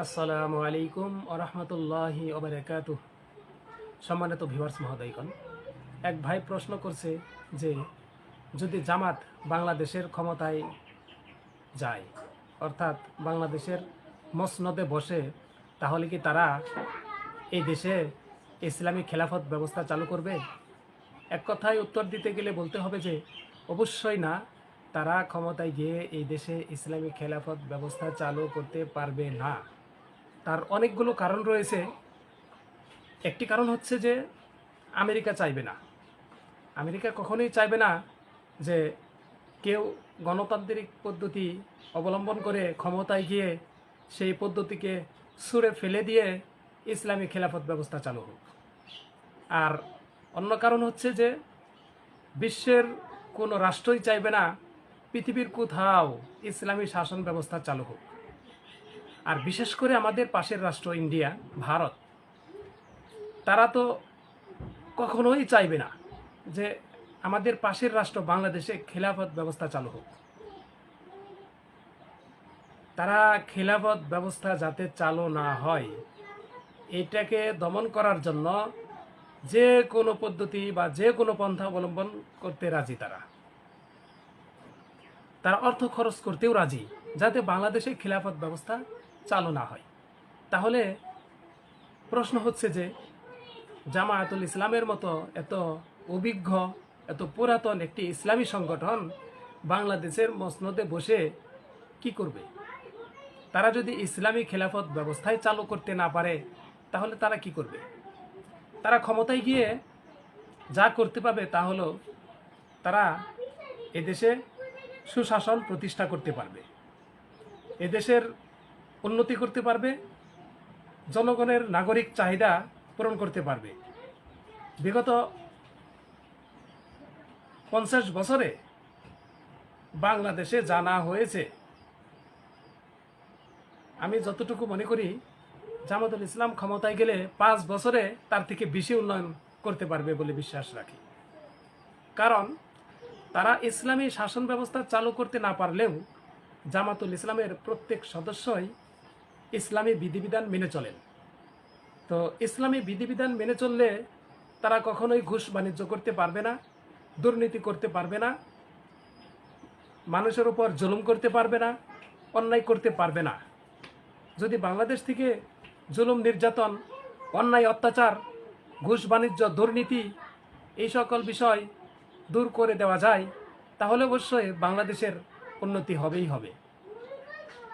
আসসালামু আলাইকুম ওরহমতুল্লাহি ওবারাকাতুহ। সম্মানিত ভিউয়ার্স মহোদয়গণ, এক ভাই প্রশ্ন করছে যে যদি জামাত বাংলাদেশের ক্ষমতায় যায়, অর্থাৎ বাংলাদেশের মসনদে বসে, তাহলে কি তারা এই দেশে ইসলামী খেলাফত ব্যবস্থা চালু করবে? এক কথায় উত্তর দিতে গেলে বলতে হবে যে অবশ্যই না। তারা ক্ষমতায় গিয়ে এই দেশে ইসলামী খেলাফত ব্যবস্থা চালু করতে পারবে না। তার অনেকগুলো কারণ রয়েছে। একটি কারণ হচ্ছে যে আমেরিকা চাইবে না। আমেরিকা কখনোই চাইবে না যে কেউ গণতান্ত্রিক পদ্ধতি অবলম্বন করে ক্ষমতায় গিয়ে সেই পদ্ধতিকে ছুঁড়ে ফেলে দিয়ে ইসলামী খেলাফত ব্যবস্থা চালু হোক। আর অন্য কারণ হচ্ছে যে বিশ্বের কোনো রাষ্ট্রই চাইবে না পৃথিবীর কোথাও ইসলামী শাসন ব্যবস্থা চালু হোক। আর বিশেষ করে আমাদের পাশের রাষ্ট্র ইন্ডিয়া, ভারত, তারা তো কখনোই চাইবে না যে আমাদের পাশের রাষ্ট্র বাংলাদেশে খেলাফত ব্যবস্থা চালু হোক। তারা খেলাফত ব্যবস্থা যাতে চালু না হয়, এটাকে দমন করার জন্য যে কোনো পদ্ধতি বা যে কোনো পন্থা অবলম্বন করতে রাজি। তারা অর্থ খরচ করতেও রাজি যাতে বাংলাদেশে খেলাফত ব্যবস্থা চালু না হয়। তাহলে প্রশ্ন হচ্ছে যে জামায়াতুল ইসলামের মতো এত অভিজ্ঞ, এত পুরাতন একটি ইসলামী সংগঠন বাংলাদেশের মসনদে বসে কি করবে? তারা যদি ইসলামী খেলাফত ব্যবস্থায় চালু করতে না পারে, তাহলে তারা কি করবে? তারা ক্ষমতায় গিয়ে যা করতে পারবে তা হলো তারা এদেশে সুশাসন প্রতিষ্ঠা করতে পারবে, এদেশের উন্নতি করতে পারবে, জনগণের নাগরিক চাহিদা পূরণ করতে পারবে। বিগত 50 বছরে বাংলাদেশে জানা হয়েছে, আমি যতটুকু মনে করি জামাতুল ইসলাম ক্ষমতায় গেলে 5 বছরে তার থেকে বেশি উন্নয়ন করতে পারবে বলে বিশ্বাস রাখি। কারণ তারা ইসলামী শাসন ব্যবস্থা চালু করতে না পারলেও জামাতুল ইসলামের প্রত্যেক সদস্যই ইসলামী বিধিবিধান মেনে চলেন। তো ইসলামী বিধিবিধান মেনে চললে তারা কখনোই ঘুষ বাণিজ্য করতে পারবে না, দুর্নীতি করতে পারবে না, মানুষের উপর জুলুম করতে পারবে না, অন্যায় করতে পারবে না। যদি বাংলাদেশ থেকে জুলুম, নির্যাতন, অন্যায়, অত্যাচার, ঘুষ বাণিজ্য, দুর্নীতি এই সকল বিষয় দূর করে দেওয়া যায়, তাহলে অবশ্যই বাংলাদেশের উন্নতি হবেই হবে।